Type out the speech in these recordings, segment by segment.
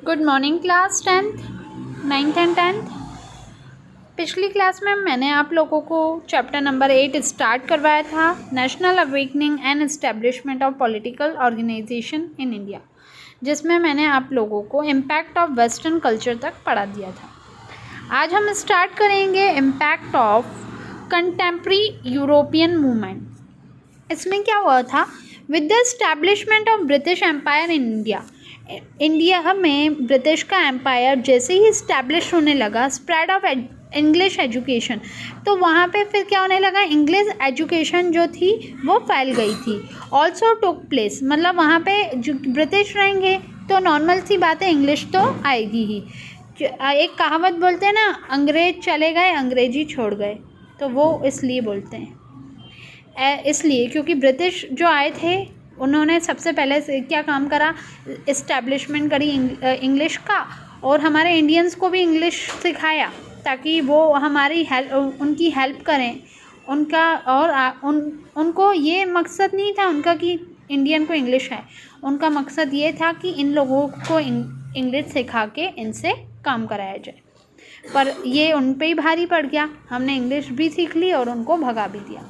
Good morning class 10th 9th and 10th। पिछली class में मैंने आप लोगों को चैप्टर नंबर 8 स्टार्ट करवाया था, national awakening and establishment of political organization in India, जिसमें मैंने आप लोगों को इम्पैक्ट ऑफ वेस्टर्न कल्चर तक पढ़ा दिया था। आज हम स्टार्ट करेंगे impact of contemporary European movement. इसमें क्या हुआ था, with the establishment of British empire in India में ब्रिटिश का एम्पायर जैसे ही इस्टेब्लिश होने लगा, स्प्रेड ऑफ इंग्लिश एजुकेशन, तो वहाँ पे फिर क्या होने लगा, इंग्लिश एजुकेशन जो थी वो फैल गई थी। ऑल्सो टुक प्लेस, मतलब वहाँ पे जो ब्रिटिश रहेंगे तो नॉर्मल सी बात है, इंग्लिश तो आएगी ही। एक कहावत बोलते हैं ना, अंग्रेज चले गए अंग्रेजी छोड़ गए, तो वो इसलिए बोलते हैं, इसलिए क्योंकि ब्रिटिश जो आए थे उन्होंने सबसे पहले से क्या काम करा, इस्टेब्लिशमेंट करी इंग्लिश का, और हमारे इंडियंस को भी इंग्लिश सिखाया ताकि वो हमारी उनकी हेल्प करें। उनको ये मकसद नहीं था उनका कि इंडियन को इंग्लिश है, उनका मकसद ये था कि इन लोगों को इंग्लिश सिखा के इनसे काम कराया जाए। पर ये उन पे ही भारी पड़ गया, हमने इंग्लिश भी सीख ली और उनको भगा भी दिया।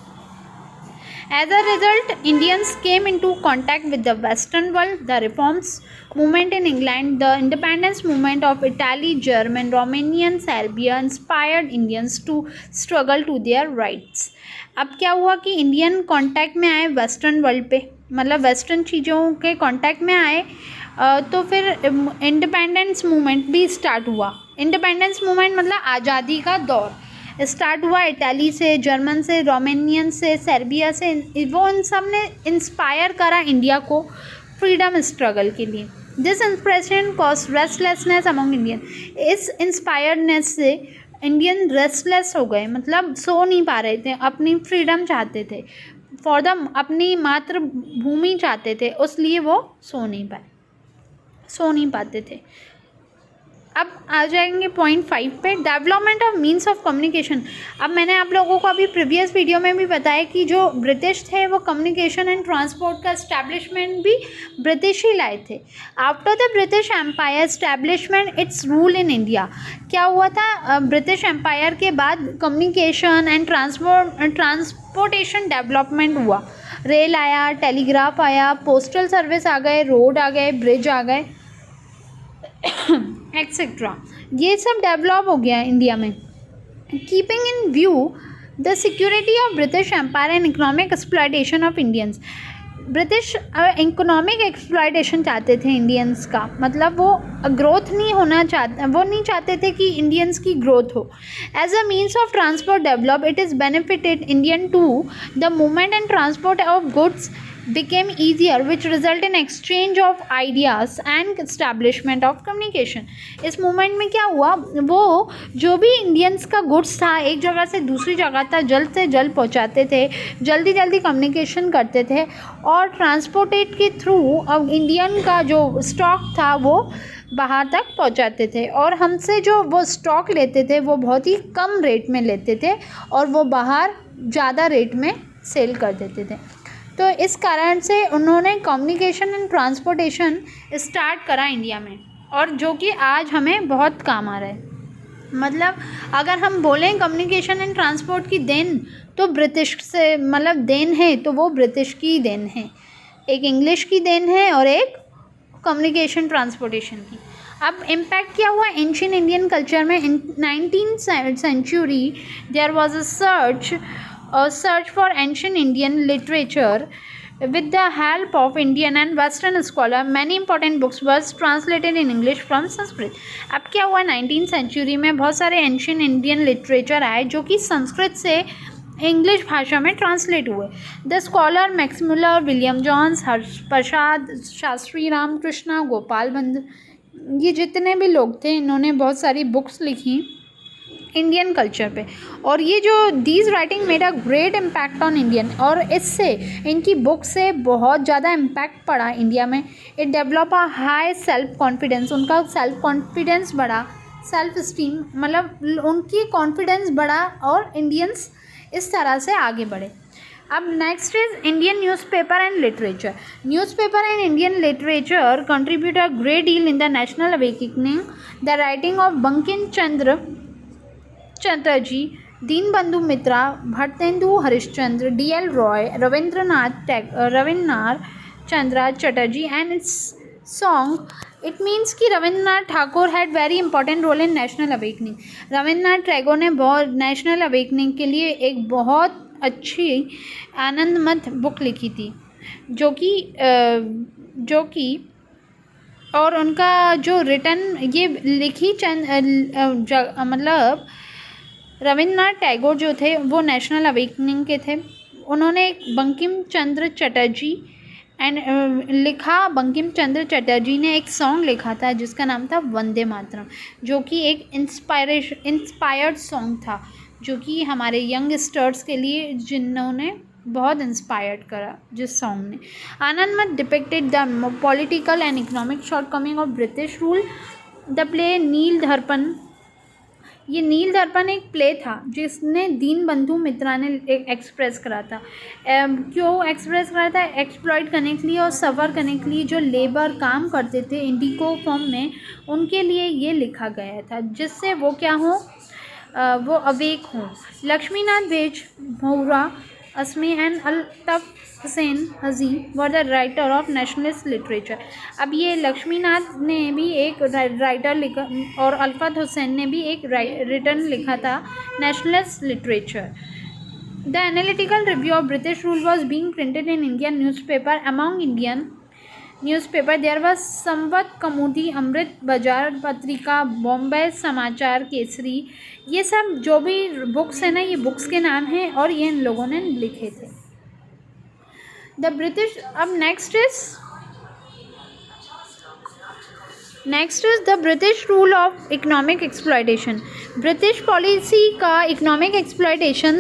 As a result, Indians came into contact with the Western world. The reforms movement in England, the independence movement of Italy, German, Romanian, Serbia inspired Indians to struggle to their rights. अब क्या हुआ कि Indian contact में आए western world पे, मतलब western चीज़ों के कांटेक्ट में आए, तो फिर इंडिपेंडेंस मूवमेंट भी स्टार्ट हुआ। इंडिपेंडेंस मूवमेंट मतलब आज़ादी का दौर स्टार्ट हुआ। इटाली से, जर्मन से, रोमानियन से, सर्बिया से, वो उन सब ने इंस्पायर करा इंडिया को फ्रीडम स्ट्रगल के लिए। This inspiration cause restlessness among Indian. इस इंस्पायर्डनेस से इंडियन रेस्टलेस हो गए, मतलब सो नहीं पा रहे थे, अपनी फ्रीडम चाहते थे, फॉर द अपनी मातृभूमि चाहते थे, उसलिए वो सो नहीं पाते थे। अब आ जाएंगे पॉइंट 5 पे, development of means of communication. अब मैंने आप लोगों को अभी प्रीवियस वीडियो में भी बताया कि जो ब्रिटिश थे वो कम्युनिकेशन एंड ट्रांसपोर्ट का एस्टैब्लिशमेंट भी ब्रिटिश ही लाए थे। After the British empire establishment its rule in India, क्या हुआ था, ब्रिटिश एम्पायर के बाद कम्युनिकेशन एंड ट्रांसपोर्टेशन डेवलपमेंट हुआ। रेल आया, टेलीग्राफ आया, पोस्टल सर्विस आ गए, रोड आ गए, ब्रिज आ गए एक्सेट्रा, ये सब डेवलप हो गया इंडिया में। Keeping in view the security of British empire and economic exploitation of Indians. British economic exploitation चाहते थे इंडियंस का, मतलब वो ग्रोथ नहीं होना चाहते, वो नहीं चाहते थे कि इंडियंस की ग्रोथ हो। As a means of transport develop, it is benefited Indian to the movement and transport of goods became easier, which result in exchange of ideas and establishment of communication. इस movement में क्या हुआ, वो जो भी Indians का goods था एक जगह से दूसरी जगह तक जल्द से जल्द पहुंचाते थे, जल्दी जल्दी कम्युनिकेशन करते थे, और ट्रांसपोर्टेट के थ्रू अब इंडियन का जो स्टॉक था वो बाहर तक पहुंचाते थे, और हमसे जो वो स्टॉक लेते थे वो बहुत ही कम रेट में लेते थे और वो बाहर ज़्यादा रेट में सेल कर देते थे। तो इस कारण से उन्होंने कम्युनिकेशन एंड ट्रांसपोर्टेशन स्टार्ट करा इंडिया में, और जो कि आज हमें बहुत काम आ रहा है। मतलब अगर हम बोलें कम्युनिकेशन एंड ट्रांसपोर्ट की देन, तो ब्रिटिश से मतलब देन है तो वो ब्रिटिश की देन है, एक इंग्लिश की देन है और एक कम्युनिकेशन ट्रांसपोर्टेशन की। अब इम्पैक्ट क्या हुआ एंशिएंट इंडियन कल्चर में। In 19th century there was a search for ancient Indian literature. With the help of Indian and Western scholar, many important books was translated in English from Sanskrit. अब क्या हुआ, 19th century में बहुत सारे ancient Indian literature आए जो कि संस्कृत से इंग्लिश भाषा में ट्रांसलेट हुए। The scholar Max Muller, William Jones, Harsh Prasad Shastri, Ramakrishna, Gopal बंद, ये जितने भी लोग थे इन्होंने बहुत सारी बुक्स लिखी इंडियन कल्चर पे, और ये जो these writing made a great impact on Indian, और इससे इनकी बुक से बहुत ज़्यादा इम्पैक्ट पड़ा इंडिया में। It develop a high self confidence, उनका सेल्फ कॉन्फिडेंस बढ़ा, सेल्फ स्टीम मतलब उनकी कॉन्फिडेंस बढ़ा, और इंडियंस इस तरह से आगे बढ़े। अब next is Indian newspaper and literature. Newspaper and Indian literature contribute a great deal in the national awakening. The writing of Bankim Chandra Chatterjee, Dinabandhu Mitra, Bharatendu Harishchandra, D.L. Roy, Rabindranath Chandra Chatterjee and its song. It means कि Rabindranath Thakur had very important role in national awakening. Rabindranath Tagore ने बहुत national awakening के लिए एक बहुत अच्छी आनंदमत book लिखी थी, जो कि और उनका जो रिटर्न ये लिखी मतलब रविंद्रनाथ टैगोर जो थे वो नेशनल अवेकनिंग के थे. उन्होंने बंकिम चंद्र चटर्जी बंकिम चंद्र चटर्जी ने एक सॉन्ग लिखा था जिसका नाम था वंदे मातरम, जो कि एक इंस्पायर्ड सॉन्ग था, जो कि हमारे यंगस्टर्स के लिए जिन्होंने बहुत इंस्पायर्ड करा जिस सॉन्ग ने. Anandmath depicted the political and economic shortcoming of British rule. The play Neel Darpan. ये नील दर्पण एक प्ले था जिसने दीनबंधु मित्रा ने एक्सप्रेस करा था. क्यों एक्सप्रेस करा था? एक्सप्लॉइट करने के लिए और सफ़र करने के लिए जो लेबर काम करते थे इंडिको फॉर्म में, उनके लिए ये लिखा गया था, जिससे वो क्या हो, वो अवेक हों. Lakshminath Bezbaroa Assamese and Altaf Hussain Hali were the writer of nationalist literature. अब ये लक्ष्मीनाथ ने भी एक राइटर लिखा और अल्ताफ़ हुसैन ने भी एक रिटर्न लिखा था nationalist literature. The analytical review of British rule was being printed in Indian newspaper. Among Indian newspaper there was Sambad Kaumudi, Amrita Bazar Patrika, Bombay समाचार केसरी. ये सब जो भी बुक्स हैं ना, ये बुक्स के नाम हैं और ये इन लोगों ने लिखे थे. The British. अब next is the British rule of economic exploitation. British policy का इकोनॉमिक एक्सप्लॉयटेशन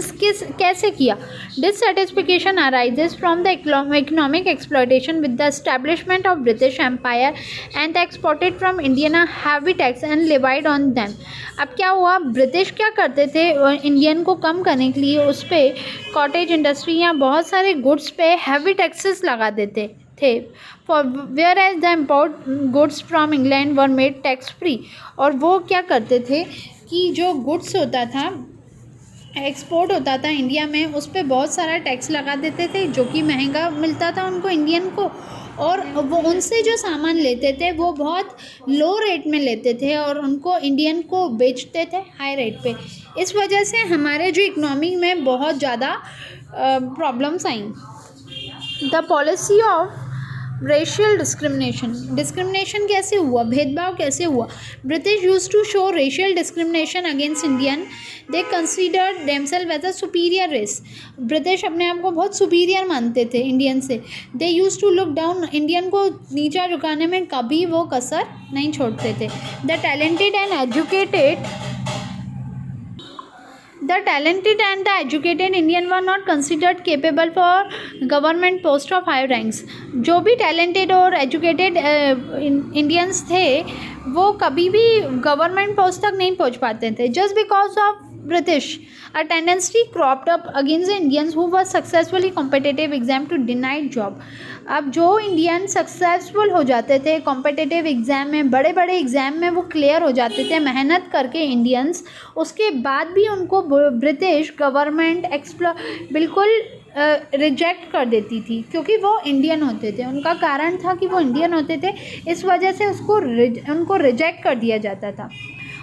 कैसे किया? Dissatisfaction arises from the economic exploitation with the establishment of British empire and the exported from Indian heavy tax and levied on them. अब क्या हुआ, British क्या करते थे, Indian को कम करने के लिए उस पर कॉटेज इंडस्ट्री या बहुत सारे गुड्स पे हैवी टैक्सेस लगा देते थे. For whereas the import goods from England were made tax free. और वो क्या करते थे कि जो गुड्स होता था, एक्सपोर्ट होता था इंडिया में, उस पर बहुत सारा टैक्स लगा देते थे, जो कि महंगा मिलता था उनको, इंडियन को. और वो उनसे जो सामान लेते थे वो बहुत लो रेट में लेते थे और उनको इंडियन को बेचते थे हाई रेट पे. इस वजह से हमारे जो इकनॉमी में बहुत ज़्यादा प्रॉब्लम्स आई. The policy of racial discrimination कैसे हुआ, भेदभाव कैसे हुआ? British use to show racial discrimination against Indian. They considered themselves as a superior race. British अपने आप को बहुत सुपीरियर मानते थे इंडियन से. They use to look down. Indian को नीचा झुकाने में कभी वो कसर नहीं छोड़ते थे. The talented and the educated Indian were not considered capable for government post of high ranks. जो भी टैलेंटेड और एजुकेटेड इंडियंस थे वो कभी भी गवर्नमेंट पोस्ट तक नहीं पहुंच पाते थे. Just because of British, a tendency cropped up against the Indians who were successfully competitive exam to denied job. अब जो इंडियन सक्सेसफुल हो जाते थे कॉम्पिटिटिव एग्ज़ाम में, बड़े बड़े एग्ज़ाम में वो क्लियर हो जाते थे मेहनत करके इंडियंस, उसके बाद भी उनको ब्रिटिश गवर्नमेंट बिल्कुल रिजेक्ट कर देती थी क्योंकि वो इंडियन होते थे. उनका कारण था कि वो इंडियन होते थे, इस वजह से उनको रिजेक्ट कर दिया जाता था.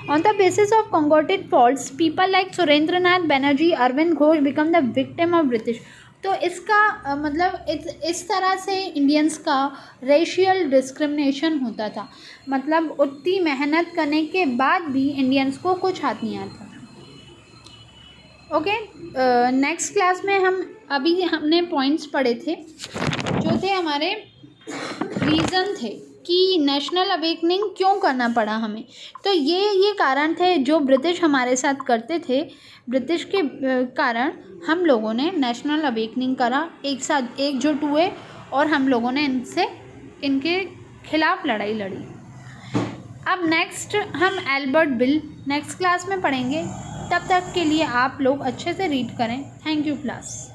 On the basis of conglomerate faults, people like Surendranath Banerjee, Arvind Ghosh become the victim of British. तो इसका मतलब इस तरह से इंडियंस का रेशियल डिस्क्रिमिनेशन होता था. मतलब उतनी मेहनत करने के बाद भी इंडियंस को कुछ हाथ नहीं आता था. ओके, नेक्स्ट क्लास में हमने पॉइंट्स पढ़े थे जो थे हमारे रीज़न थे कि नेशनल अवेकनिंग क्यों करना पड़ा हमें. तो ये कारण थे जो ब्रिटिश हमारे साथ करते थे. ब्रिटिश के कारण हम लोगों ने नेशनल अवेकनिंग करा, एक साथ एकजुट हुए और हम लोगों ने इनके खिलाफ लड़ाई लड़ी. अब नेक्स्ट हम एल्बर्ट बिल नेक्स्ट क्लास में पढ़ेंगे. तब तक के लिए आप लोग अच्छे से रीड करें. Thank you class.